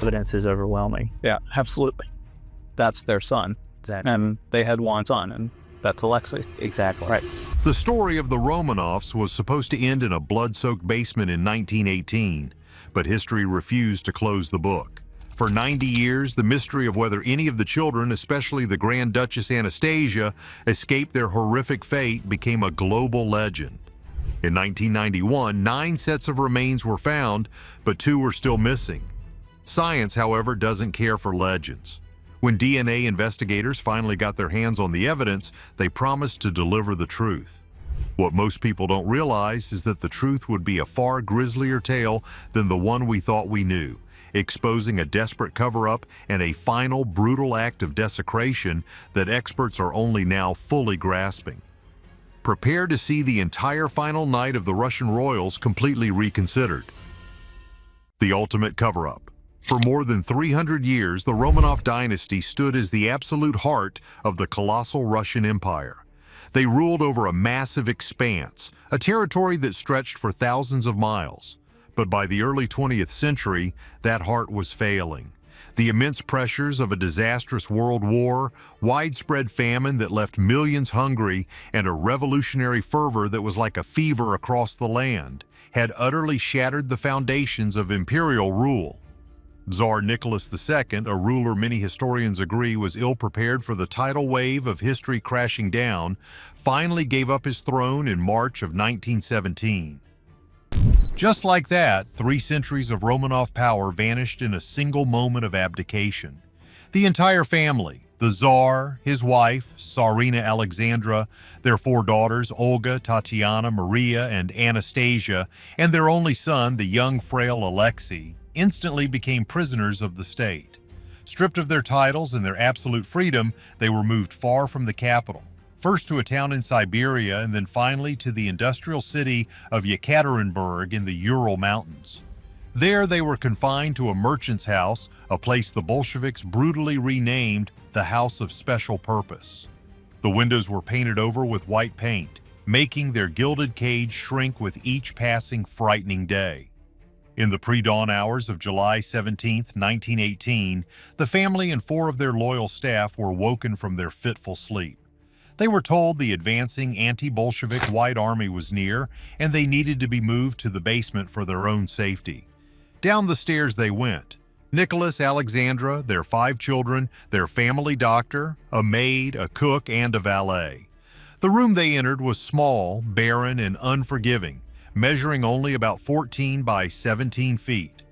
evidence is overwhelming. Yeah, absolutely. That's their son. Exactly. And they had one son, and that's Alexei. Exactly. Right. The story of the Romanovs was supposed to end in a blood-soaked basement in 1918, but history refused to close the book. For 90 years, the mystery of whether any of the children, especially the Grand Duchess Anastasia, escaped their horrific fate became a global legend. In 1991, 9 sets of remains were found, but 2 were still missing. Science, however, doesn't care for legends. When DNA investigators finally got their hands on the evidence, they promised to deliver the truth. What most people don't realize is that the truth would be a far grislier tale than the one we thought we knew, exposing a desperate cover-up and a final brutal act of desecration that experts are only now fully grasping. Prepare to see the entire final night of the Russian royals completely reconsidered. The ultimate cover-up. For more than 300 years, the Romanov dynasty stood as the absolute heart of the colossal Russian Empire. They ruled over a massive expanse, a territory that stretched for thousands of miles. But by the early 20th century, that heart was failing. The immense pressures of a disastrous world war, widespread famine that left millions hungry, and a revolutionary fervor that was like a fever across the land had utterly shattered the foundations of imperial rule. Tsar Nicholas II, a ruler many historians agree was ill-prepared for the tidal wave of history crashing down, finally gave up his throne in March of 1917. Just like that, 3 centuries of Romanov power vanished in a single moment of abdication. The entire family, the Tsar, his wife, Tsarina Alexandra, their 4 daughters, Olga, Tatiana, Maria, and Anastasia, and their only son, the young, frail Alexei, instantly became prisoners of the state. Stripped of their titles and their absolute freedom, they were moved far from the capital. First to a town in Siberia, and then finally to the industrial city of Yekaterinburg in the Ural Mountains. There they were confined to a merchant's house, a place the Bolsheviks brutally renamed the House of Special Purpose. The windows were painted over with white paint, making their gilded cage shrink with each passing frightening day. In the pre-dawn hours of July 17, 1918, the family and 4 of their loyal staff were woken from their fitful sleep. They were told the advancing anti-Bolshevik White Army was near, and they needed to be moved to the basement for their own safety. Down the stairs they went. Nicholas, Alexandra, their 5 children, their family doctor, a maid, a cook, and a valet. The room they entered was small, barren, and unforgiving, measuring only about 14 by 17 feet.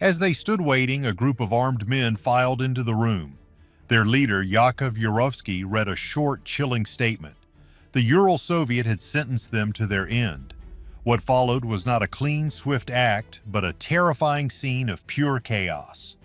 As they stood waiting, a group of armed men filed into the room. Their leader, Yakov Yurovsky, read a short, chilling statement. The Ural Soviet had sentenced them to their end. What followed was not a clean, swift act, but a terrifying scene of pure chaos.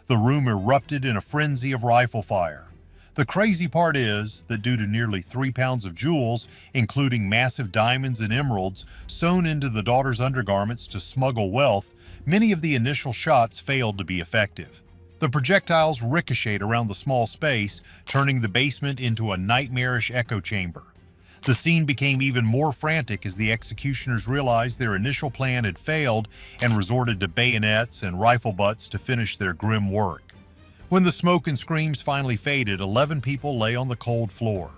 The room erupted in a frenzy of rifle fire. The crazy part is that due to nearly 3 pounds of jewels, including massive diamonds and emeralds, sewn into the daughters' undergarments to smuggle wealth, many of the initial shots failed to be effective. The projectiles ricocheted around the small space, turning the basement into a nightmarish echo chamber. The scene became even more frantic as the executioners realized their initial plan had failed and resorted to bayonets and rifle butts to finish their grim work. When the smoke and screams finally faded, 11 people lay on the cold floor.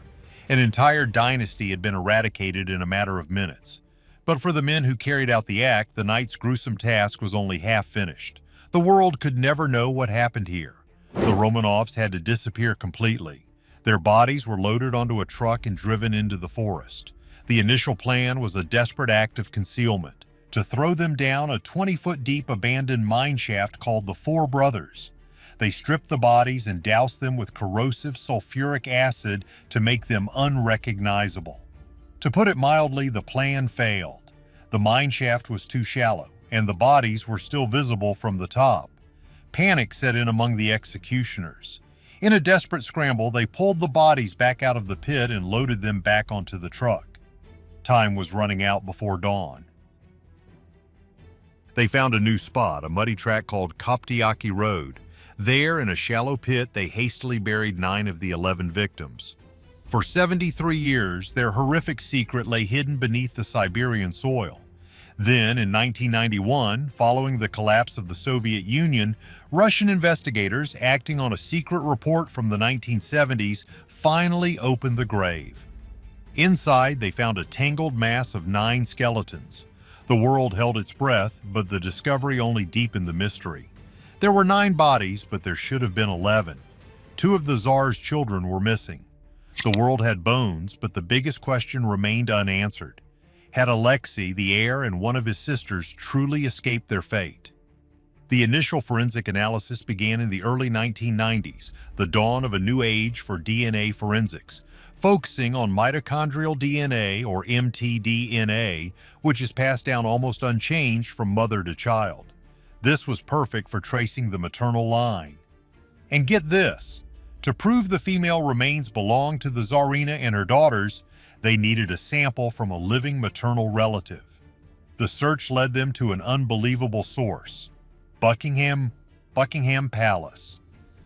An entire dynasty had been eradicated in a matter of minutes. But for the men who carried out the act, the night's gruesome task was only half finished. The world could never know what happened here. The Romanovs had to disappear completely. Their bodies were loaded onto a truck and driven into the forest. The initial plan was a desperate act of concealment, to throw them down a 20-foot-deep abandoned mine shaft called the Four Brothers. They stripped the bodies and doused them with corrosive sulfuric acid to make them unrecognizable. To put it mildly, the plan failed. The mine shaft was too shallow, and the bodies were still visible from the top. Panic set in among the executioners. In a desperate scramble, they pulled the bodies back out of the pit and loaded them back onto the truck. Time was running out before dawn. They found a new spot, a muddy track called Koptyaki Road. There, in a shallow pit, they hastily buried 9 of the 11 victims. For 73 years, their horrific secret lay hidden beneath the Siberian soil. Then, in 1991, following the collapse of the Soviet Union, Russian investigators, acting on a secret report from the 1970s, finally opened the grave. Inside, they found a tangled mass of 9 skeletons. The world held its breath, but the discovery only deepened the mystery. There were 9 bodies, but there should have been 11. 2 of the Tsar's children were missing. The world had bones, but the biggest question remained unanswered. Had Alexei, the heir, and one of his sisters truly escaped their fate? The initial forensic analysis began in the early 1990s, the dawn of a new age for DNA forensics, focusing on mitochondrial DNA, or mtDNA, which is passed down almost unchanged from mother to child. This was perfect for tracing the maternal line. And get this, to prove the female remains belonged to the Tsarina and her daughters, they needed a sample from a living maternal relative. The search led them to an unbelievable source, Buckingham Palace.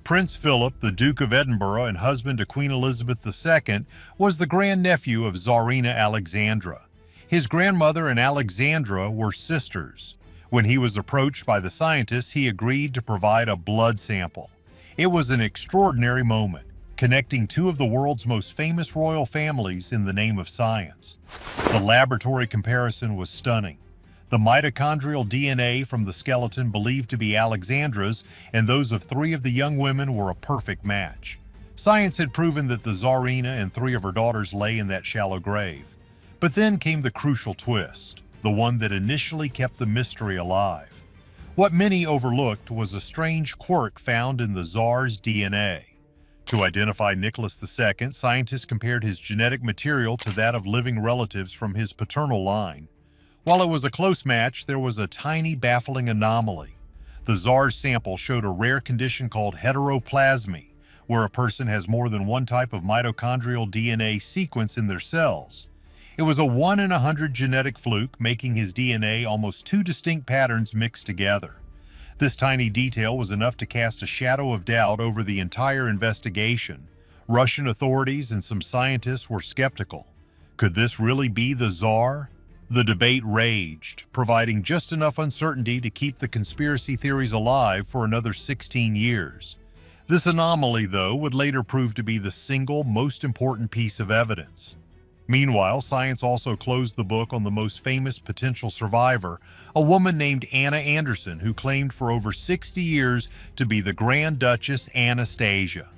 Prince Philip, the Duke of Edinburgh and husband to Queen Elizabeth II, was the grandnephew of Tsarina Alexandra. His grandmother and Alexandra were sisters. When he was approached by the scientists, he agreed to provide a blood sample. It was an extraordinary moment, connecting 2 of the world's most famous royal families in the name of science. The laboratory comparison was stunning. The mitochondrial DNA from the skeleton believed to be Alexandra's and those of 3 of the young women were a perfect match. Science had proven that the Tsarina and 3 of her daughters lay in that shallow grave. But then came the crucial twist, the one that initially kept the mystery alive. What many overlooked was a strange quirk found in the Tsar's DNA. To identify Nicholas II, scientists compared his genetic material to that of living relatives from his paternal line. While it was a close match, there was a tiny, baffling anomaly. The Tsar's sample showed a rare condition called heteroplasmy, where a person has more than one type of mitochondrial DNA sequence in their cells. It was a 1 in 100 genetic fluke, making his DNA almost 2 distinct patterns mixed together. This tiny detail was enough to cast a shadow of doubt over the entire investigation. Russian authorities and some scientists were skeptical. Could this really be the Tsar? The debate raged, providing just enough uncertainty to keep the conspiracy theories alive for another 16 years. This anomaly, though, would later prove to be the single most important piece of evidence. Meanwhile, science also closed the book on the most famous potential survivor, a woman named Anna Anderson, who claimed for over 60 years to be the Grand Duchess Anastasia.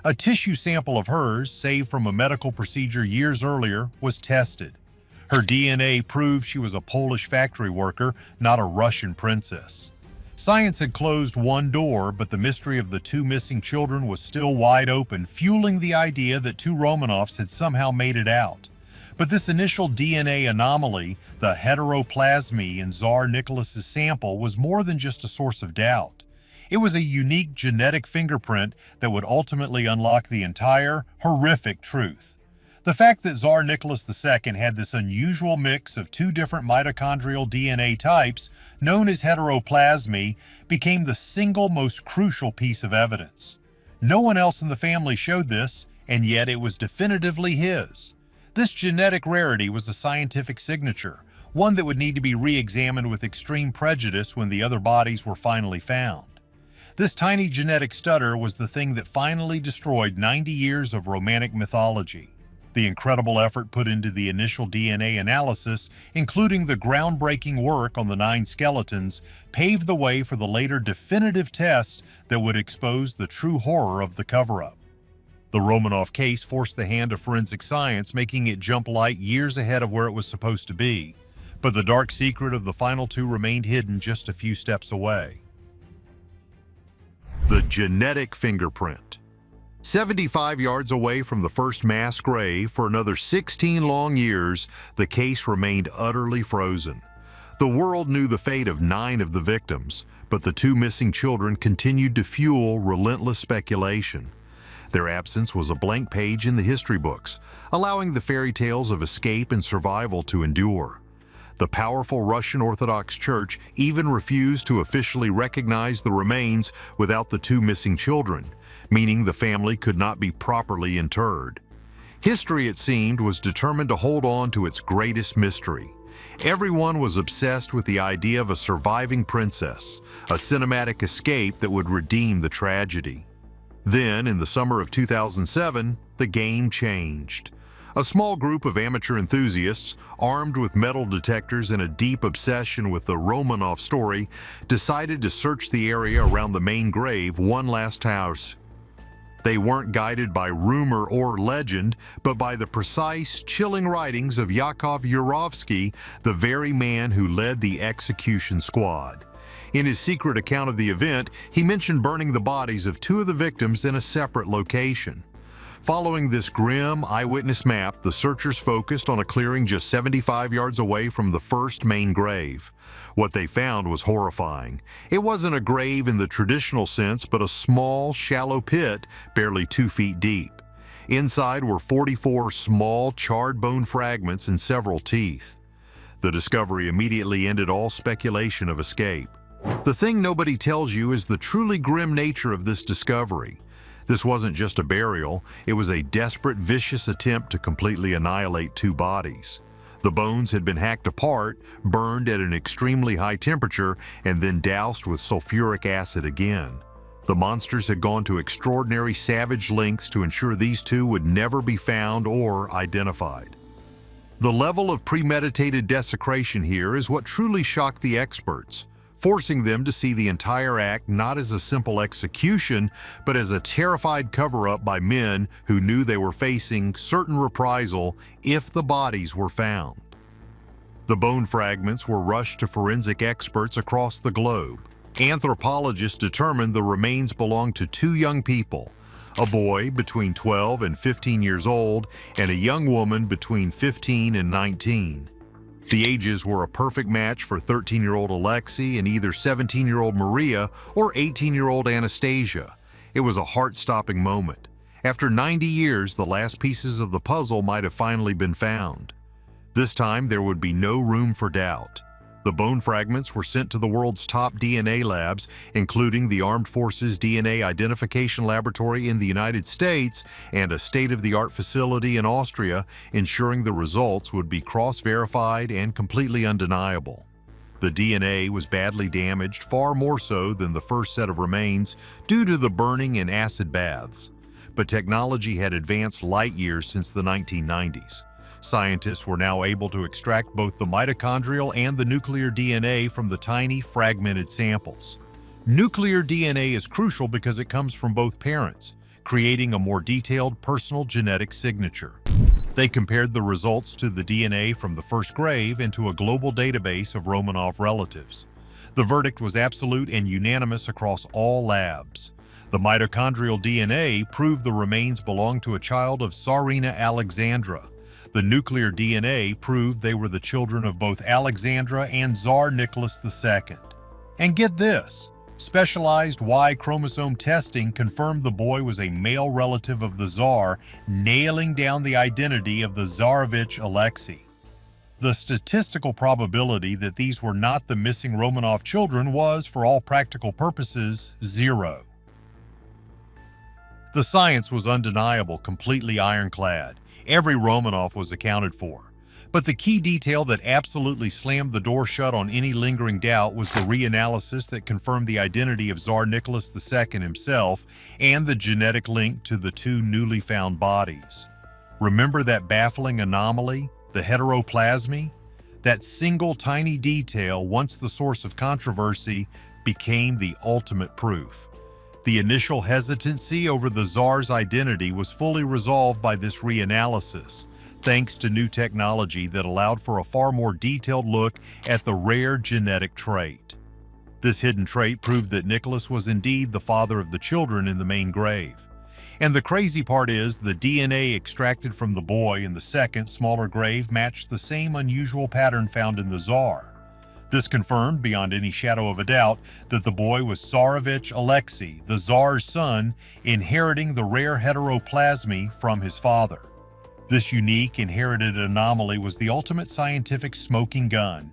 A tissue sample of hers, saved from a medical procedure years earlier, was tested. Her DNA proved she was a Polish factory worker, not a Russian princess. Science had closed one door, but the mystery of the 2 missing children was still wide open, fueling the idea that 2 Romanovs had somehow made it out. But this initial DNA anomaly, the heteroplasmy in Tsar Nicholas's sample, was more than just a source of doubt. It was a unique genetic fingerprint that would ultimately unlock the entire, horrific truth. The fact that Tsar Nicholas II had this unusual mix of 2 different mitochondrial DNA types, known as heteroplasmy, became the single most crucial piece of evidence. No one else in the family showed this, and yet it was definitively his. This genetic rarity was a scientific signature, one that would need to be re-examined with extreme prejudice when the other bodies were finally found. This tiny genetic stutter was the thing that finally destroyed 90 years of Romantic mythology. The incredible effort put into the initial DNA analysis, including the groundbreaking work on the 9 skeletons, paved the way for the later definitive tests that would expose the true horror of the cover-up. The Romanov case forced the hand of forensic science, making it jump light years ahead of where it was supposed to be. But the dark secret of the final 2 remained hidden just a few steps away. The genetic fingerprint. 75 yards away from the first mass grave for another 16 long years, the case remained utterly frozen. The world knew the fate of 9 of the victims, but the 2 missing children continued to fuel relentless speculation. Their absence was a blank page in the history books, allowing the fairy tales of escape and survival to endure. The powerful Russian Orthodox Church even refused to officially recognize the remains without the 2 missing children, meaning the family could not be properly interred. History, it seemed, was determined to hold on to its greatest mystery. Everyone was obsessed with the idea of a surviving princess, a cinematic escape that would redeem the tragedy. Then, in the summer of 2007, the game changed. A small group of amateur enthusiasts, armed with metal detectors and a deep obsession with the Romanov story, decided to search the area around the main grave one last time. They weren't guided by rumor or legend, but by the precise, chilling writings of Yakov Yurovsky, the very man who led the execution squad. In his secret account of the event, he mentioned burning the bodies of two of the victims in a separate location. Following this grim eyewitness map, the searchers focused on a clearing just 75 yards away from the first main grave. What they found was horrifying. It wasn't a grave in the traditional sense, but a small, shallow pit, barely 2 feet deep. Inside were 44 small, charred bone fragments and several teeth. The discovery immediately ended all speculation of escape. The thing nobody tells you is the truly grim nature of this discovery. This wasn't just a burial, it was a desperate, vicious attempt to completely annihilate two bodies. The bones had been hacked apart, burned at an extremely high temperature, and then doused with sulfuric acid again. The monsters had gone to extraordinary, savage lengths to ensure these two would never be found or identified. The level of premeditated desecration here is what truly shocked the experts, forcing them to see the entire act not as a simple execution, but as a terrified cover-up by men who knew they were facing certain reprisal if the bodies were found. The bone fragments were rushed to forensic experts across the globe. Anthropologists determined the remains belonged to two young people, a boy between 12 and 15 years old, and a young woman between 15 and 19. The ages were a perfect match for 13-year-old Alexei and either 17-year-old Maria or 18-year-old Anastasia. It was a heart-stopping moment. After 90 years, the last pieces of the puzzle might have finally been found. This time, there would be no room for doubt. The bone fragments were sent to the world's top DNA labs, including the Armed Forces DNA Identification Laboratory in the United States and a state-of-the-art facility in Austria, ensuring the results would be cross-verified and completely undeniable. The DNA was badly damaged, far more so than the first set of remains, due to the burning and acid baths. But technology had advanced light years since the 1990s. Scientists were now able to extract both the mitochondrial and the nuclear DNA from the tiny, fragmented samples. Nuclear DNA is crucial because it comes from both parents, creating a more detailed personal genetic signature. They compared the results to the DNA from the first grave into a global database of Romanov relatives. The verdict was absolute and unanimous across all labs. The mitochondrial DNA proved the remains belonged to a child of Tsarina Alexandra. The nuclear DNA proved they were the children of both Alexandra and Tsar Nicholas II. And get this, specialized Y chromosome testing confirmed the boy was a male relative of the Tsar, nailing down the identity of the Tsarevich Alexei. The statistical probability that these were not the missing Romanov children was, for all practical purposes, 0. The science was undeniable, completely ironclad. Every Romanov was accounted for. But the key detail that absolutely slammed the door shut on any lingering doubt was the reanalysis that confirmed the identity of Tsar Nicholas II himself and the genetic link to the two newly found bodies. Remember that baffling anomaly, the heteroplasmy? That single tiny detail, once the source of controversy, became the ultimate proof. The initial hesitancy over the Tsar's identity was fully resolved by this reanalysis, thanks to new technology that allowed for a far more detailed look at the rare genetic trait. This hidden trait proved that Nicholas was indeed the father of the children in the main grave. And the crazy part is, the DNA extracted from the boy in the second, smaller grave matched the same unusual pattern found in the Tsar. This confirmed, beyond any shadow of a doubt, that the boy was Tsarevich Alexei, the Tsar's son, inheriting the rare heteroplasmy from his father. This unique, inherited anomaly was the ultimate scientific smoking gun.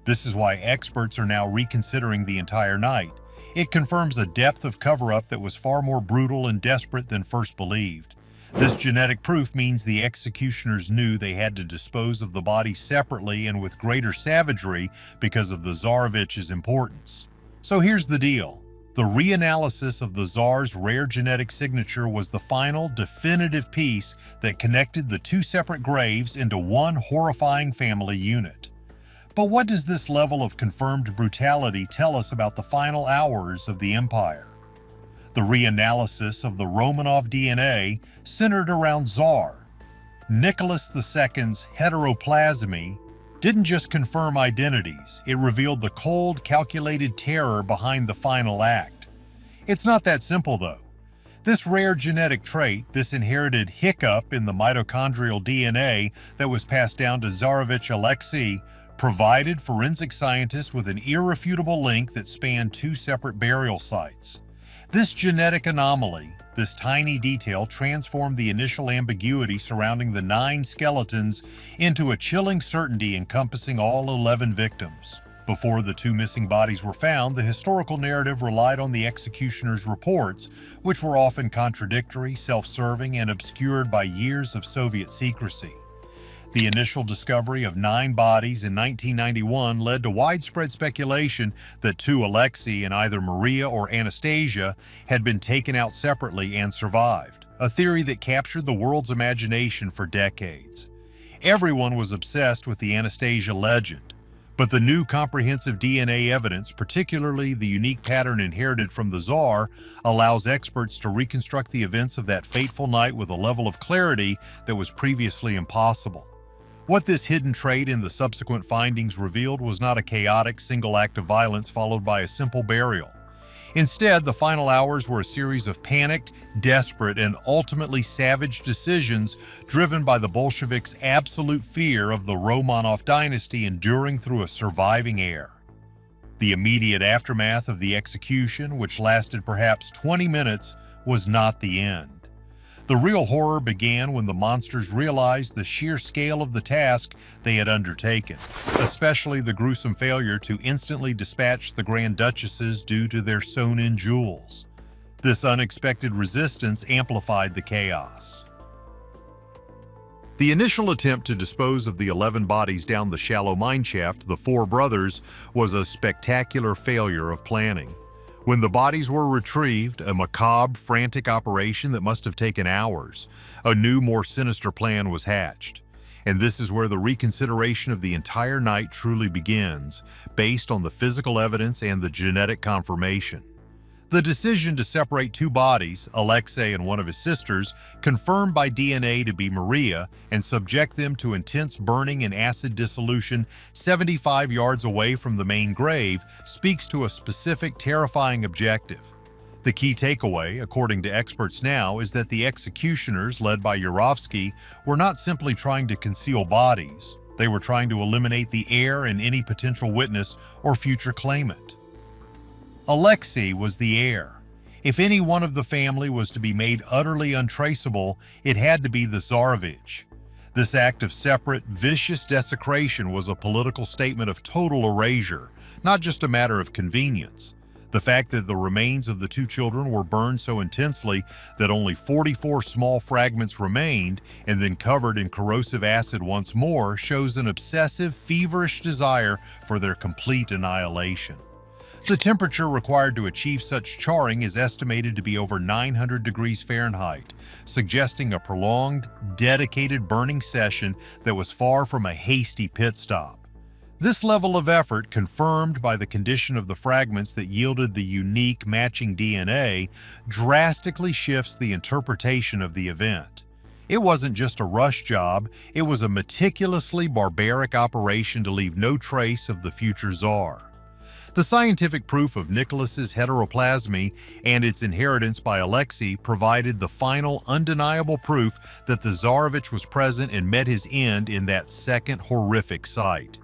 This is why experts are now reconsidering the entire night. It confirms a depth of cover-up that was far more brutal and desperate than first believed. This genetic proof means the executioners knew they had to dispose of the body separately and with greater savagery because of the Tsarevich's importance. So here's the deal. The reanalysis of the Tsar's rare genetic signature was the final, definitive piece that connected the two separate graves into one horrifying family unit. But what does this level of confirmed brutality tell us about the final hours of the empire? The reanalysis of the Romanov DNA centered around Tsar. Nicholas II's heteroplasmy didn't just confirm identities, it revealed the cold, calculated terror behind the final act. It's not that simple, though. This rare genetic trait, this inherited hiccup in the mitochondrial DNA that was passed down to Tsarevich Alexei, provided forensic scientists with an irrefutable link that spanned two separate burial sites. This genetic anomaly, this tiny detail, transformed the initial ambiguity surrounding the 9 skeletons into a chilling certainty encompassing all 11 victims. Before the 2 missing bodies were found, the historical narrative relied on the executioners' reports, which were often contradictory, self-serving, and obscured by years of Soviet secrecy. The initial discovery of 9 bodies in 1991 led to widespread speculation that 2 Alexei and either Maria or Anastasia had been taken out separately and survived, a theory that captured the world's imagination for decades. Everyone was obsessed with the Anastasia legend, but the new comprehensive DNA evidence, particularly the unique pattern inherited from the Tsar, allows experts to reconstruct the events of that fateful night with a level of clarity that was previously impossible. What this hidden trait in the subsequent findings revealed was not a chaotic single act of violence followed by a simple burial. Instead, the final hours were a series of panicked, desperate, and ultimately savage decisions driven by the Bolsheviks' absolute fear of the Romanov dynasty enduring through a surviving heir. The immediate aftermath of the execution, which lasted perhaps 20 minutes, was not the end. The real horror began when the monsters realized the sheer scale of the task they had undertaken, especially the gruesome failure to instantly dispatch the Grand Duchesses due to their sewn-in jewels. This unexpected resistance amplified the chaos. The initial attempt to dispose of the 11 bodies down the shallow mineshaft, the Four Brothers, was a spectacular failure of planning. When the bodies were retrieved, a macabre, frantic operation that must have taken hours, a new, more sinister plan was hatched. And this is where the reconsideration of the entire night truly begins, based on the physical evidence and the genetic confirmation. The decision to separate 2 bodies, Alexei and one of his sisters, confirmed by DNA to be Maria, and subject them to intense burning and acid dissolution 75 yards away from the main grave, speaks to a specific, terrifying objective. The key takeaway, according to experts now, is that the executioners, led by Yurovsky, were not simply trying to conceal bodies. They were trying to eliminate the heir and any potential witness or future claimant. Alexei was the heir. If any one of the family was to be made utterly untraceable, it had to be the Tsarevich. This act of separate, vicious desecration was a political statement of total erasure, not just a matter of convenience. The fact that the remains of the 2 children were burned so intensely that only 44 small fragments remained and then covered in corrosive acid once more shows an obsessive, feverish desire for their complete annihilation. The temperature required to achieve such charring is estimated to be over 900 degrees Fahrenheit, suggesting a prolonged, dedicated burning session that was far from a hasty pit stop. This level of effort, confirmed by the condition of the fragments that yielded the unique matching DNA, drastically shifts the interpretation of the event. It wasn't just a rush job, it was a meticulously barbaric operation to leave no trace of the future Tsar. The scientific proof of Nicholas's heteroplasmy and its inheritance by Alexei provided the final, undeniable proof that the Tsarevich was present and met his end in that second horrific sight.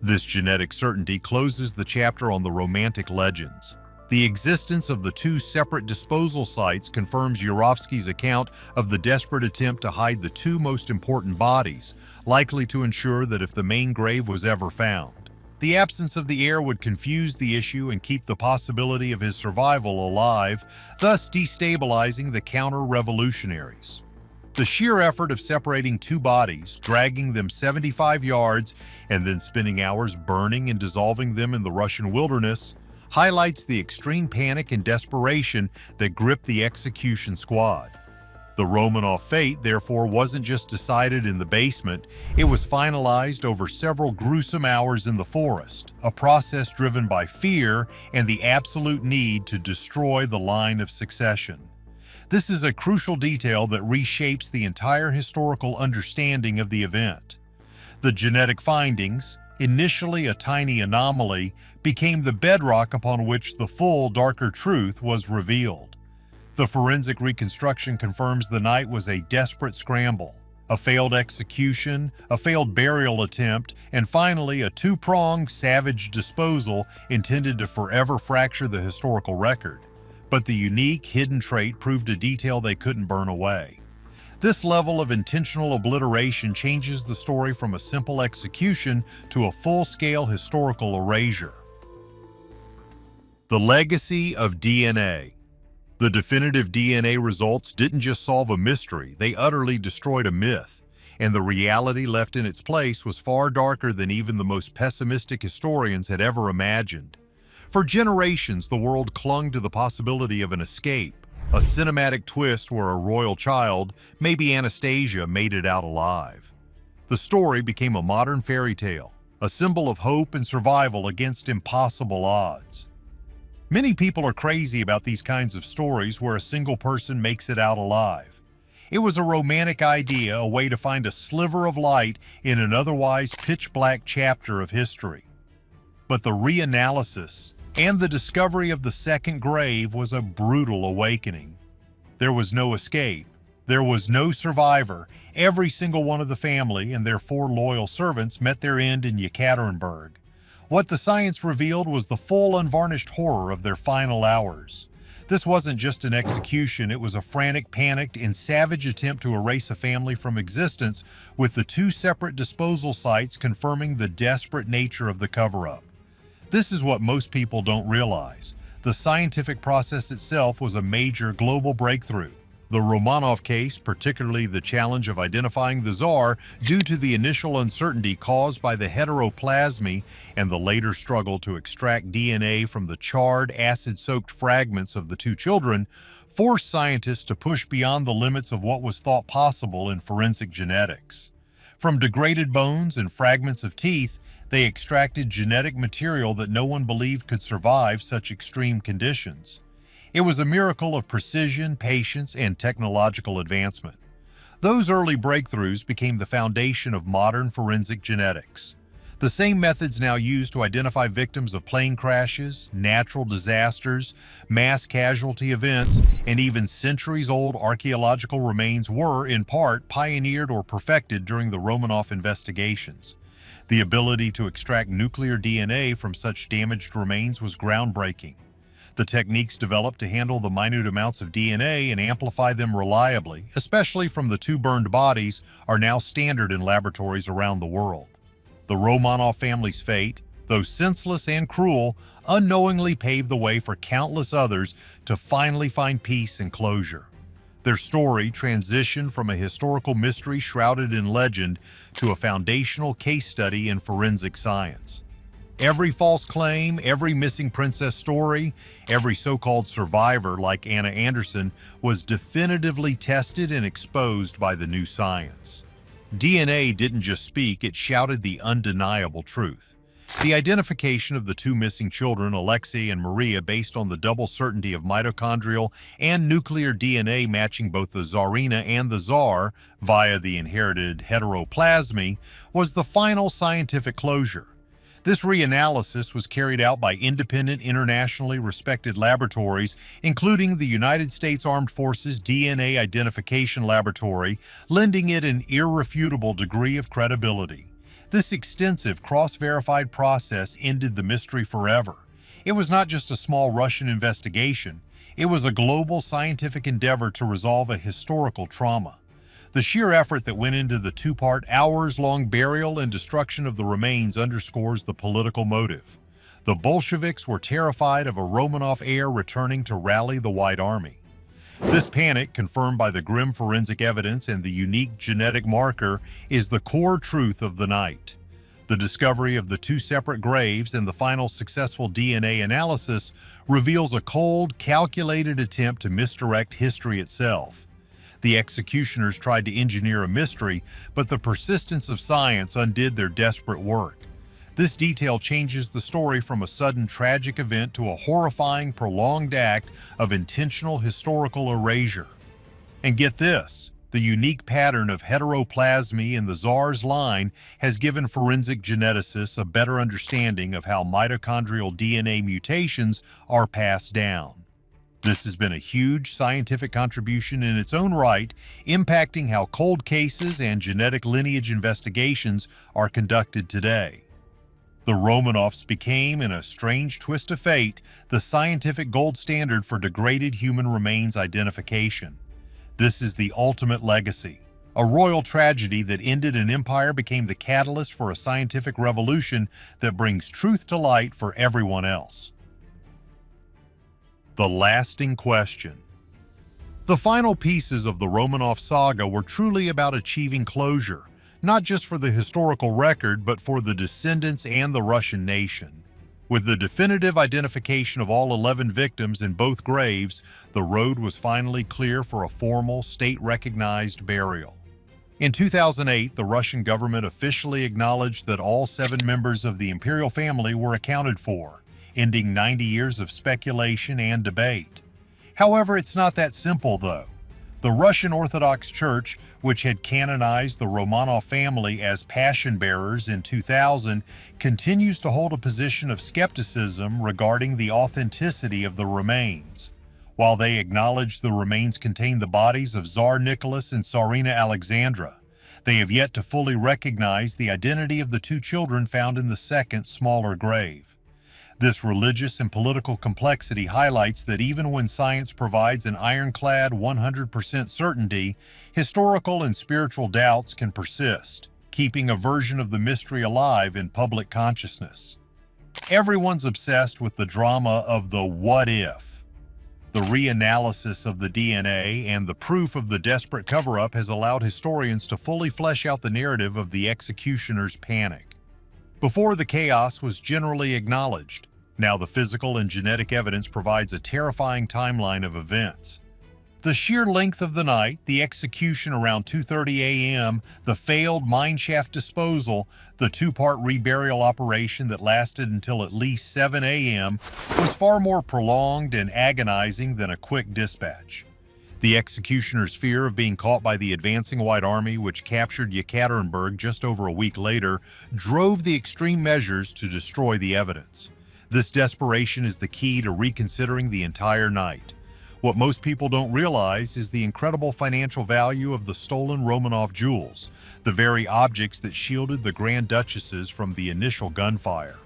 This genetic certainty closes the chapter on the romantic legends. The existence of the 2 separate disposal sites confirms Yurovsky's account of the desperate attempt to hide the 2 most important bodies, likely to ensure that if the main grave was ever found, the absence of the heir would confuse the issue and keep the possibility of his survival alive, thus destabilizing the counter-revolutionaries. The sheer effort of separating two bodies, dragging them 75 yards, and then spending hours burning and dissolving them in the Russian wilderness highlights the extreme panic and desperation that gripped the execution squad. The Romanov fate, therefore, wasn't just decided in the basement, it was finalized over several gruesome hours in the forest, a process driven by fear and the absolute need to destroy the line of succession. This is a crucial detail that reshapes the entire historical understanding of the event. The genetic findings, initially a tiny anomaly, became the bedrock upon which the full, darker truth was revealed. The forensic reconstruction confirms the night was a desperate scramble, a failed execution, a failed burial attempt, and finally a two-pronged, savage disposal intended to forever fracture the historical record. But the unique, hidden trait proved a detail they couldn't burn away. This level of intentional obliteration changes the story from a simple execution to a full-scale historical erasure. The legacy of DNA. The definitive DNA results didn't just solve a mystery, they utterly destroyed a myth, and the reality left in its place was far darker than even the most pessimistic historians had ever imagined. For generations, the world clung to the possibility of an escape, a cinematic twist where a royal child, maybe Anastasia, made it out alive. The story became a modern fairy tale, a symbol of hope and survival against impossible odds. Many people are crazy about these kinds of stories where a single person makes it out alive. It was a romantic idea, a way to find a sliver of light in an otherwise pitch-black chapter of history. But the reanalysis and the discovery of the second grave was a brutal awakening. There was no escape. There was no survivor. Every single one of the family and their 4 loyal servants met their end in Yekaterinburg. What the science revealed was the full, unvarnished horror of their final hours. This wasn't just an execution, it was a frantic, panicked, and savage attempt to erase a family from existence, with the 2 separate disposal sites confirming the desperate nature of the cover-up. This is what most people don't realize. The scientific process itself was a major global breakthrough. The Romanov case, particularly the challenge of identifying the Tsar due to the initial uncertainty caused by the heteroplasmy and the later struggle to extract DNA from the charred, acid-soaked fragments of the 2 children, forced scientists to push beyond the limits of what was thought possible in forensic genetics. From degraded bones and fragments of teeth, they extracted genetic material that no one believed could survive such extreme conditions. It was a miracle of precision, patience, and technological advancement. Those early breakthroughs became the foundation of modern forensic genetics. The same methods now used to identify victims of plane crashes, natural disasters, mass casualty events, and even centuries-old archaeological remains were, in part, pioneered or perfected during the Romanov investigations. The ability to extract nuclear DNA from such damaged remains was groundbreaking. The techniques developed to handle the minute amounts of DNA and amplify them reliably, especially from the 2 burned bodies, are now standard in laboratories around the world. The Romanov family's fate, though senseless and cruel, unknowingly paved the way for countless others to finally find peace and closure. Their story transitioned from a historical mystery shrouded in legend to a foundational case study in forensic science. Every false claim, every missing princess story, every so-called survivor like Anna Anderson was definitively tested and exposed by the new science. DNA didn't just speak, it shouted the undeniable truth. The identification of the 2 missing children, Alexei and Maria, based on the double certainty of mitochondrial and nuclear DNA matching both the Tsarina and the Tsar via the inherited heteroplasmy, was the final scientific closure. This reanalysis was carried out by independent, internationally respected laboratories, including the United States Armed Forces DNA Identification Laboratory, lending it an irrefutable degree of credibility. This extensive, cross-verified process ended the mystery forever. It was not just a small Russian investigation, it was a global scientific endeavor to resolve a historical trauma. The sheer effort that went into the 2-part, hours-long burial and destruction of the remains underscores the political motive. The Bolsheviks were terrified of a Romanov heir returning to rally the White Army. This panic, confirmed by the grim forensic evidence and the unique genetic marker, is the core truth of the night. The discovery of the two separate graves and the final successful DNA analysis reveals a cold, calculated attempt to misdirect history itself. The executioners tried to engineer a mystery, but the persistence of science undid their desperate work. This detail changes the story from a sudden tragic event to a horrifying, prolonged act of intentional historical erasure. And get this, the unique pattern of heteroplasmy in the Tsar's line has given forensic geneticists a better understanding of how mitochondrial DNA mutations are passed down. This has been a huge scientific contribution in its own right, impacting how cold cases and genetic lineage investigations are conducted today. The Romanovs became, in a strange twist of fate, the scientific gold standard for degraded human remains identification. This is the ultimate legacy. A royal tragedy that ended an empire became the catalyst for a scientific revolution that brings truth to light for everyone else. The lasting question. The final pieces of the Romanov saga were truly about achieving closure, not just for the historical record, but for the descendants and the Russian nation. With the definitive identification of all 11 victims in both graves, the road was finally clear for a formal, state-recognized burial. In 2008, the Russian government officially acknowledged that all 7 members of the imperial family were accounted for, ending 90 years of speculation and debate. However, it's not that simple, though. The Russian Orthodox Church, which had canonized the Romanov family as passion bearers in 2000, continues to hold a position of skepticism regarding the authenticity of the remains. While they acknowledge the remains contain the bodies of Tsar Nicholas and Tsarina Alexandra, they have yet to fully recognize the identity of the 2 children found in the second, smaller grave. This religious and political complexity highlights that even when science provides an ironclad 100% certainty, historical and spiritual doubts can persist, keeping a version of the mystery alive in public consciousness. Everyone's obsessed with the drama of the what if. The reanalysis of the DNA and the proof of the desperate cover-up has allowed historians to fully flesh out the narrative of the executioner's panic. Before, the chaos was generally acknowledged. Now the physical and genetic evidence provides a terrifying timeline of events. The sheer length of the night, the execution around 2:30 a.m., the failed mineshaft disposal, the 2-part reburial operation that lasted until at least 7 a.m. was far more prolonged and agonizing than a quick dispatch. The executioner's fear of being caught by the advancing White Army, which captured Yekaterinburg just over a week later, drove the extreme measures to destroy the evidence. This desperation is the key to reconsidering the entire night. What most people don't realize is the incredible financial value of the stolen Romanov jewels, the very objects that shielded the Grand Duchesses from the initial gunfire.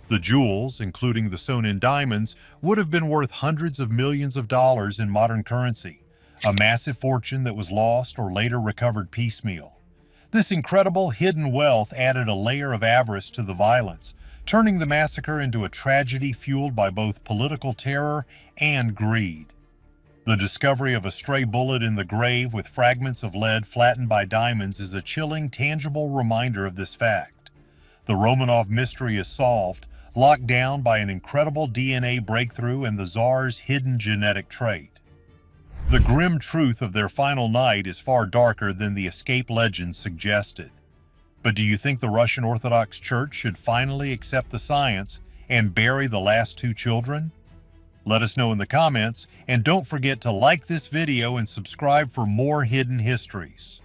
The jewels, including the sewn-in diamonds, would have been worth hundreds of millions of dollars in modern currency, a massive fortune that was lost or later recovered piecemeal. This incredible hidden wealth added a layer of avarice to the violence, turning the massacre into a tragedy fueled by both political terror and greed. The discovery of a stray bullet in the grave with fragments of lead flattened by diamonds is a chilling, tangible reminder of this fact. The Romanov mystery is solved, locked down by an incredible DNA breakthrough and the Tsar's hidden genetic trait. The grim truth of their final night is far darker than the escape legends suggested. But do you think the Russian Orthodox Church should finally accept the science and bury the last 2 children? Let us know in the comments, and don't forget to like this video and subscribe for more hidden histories.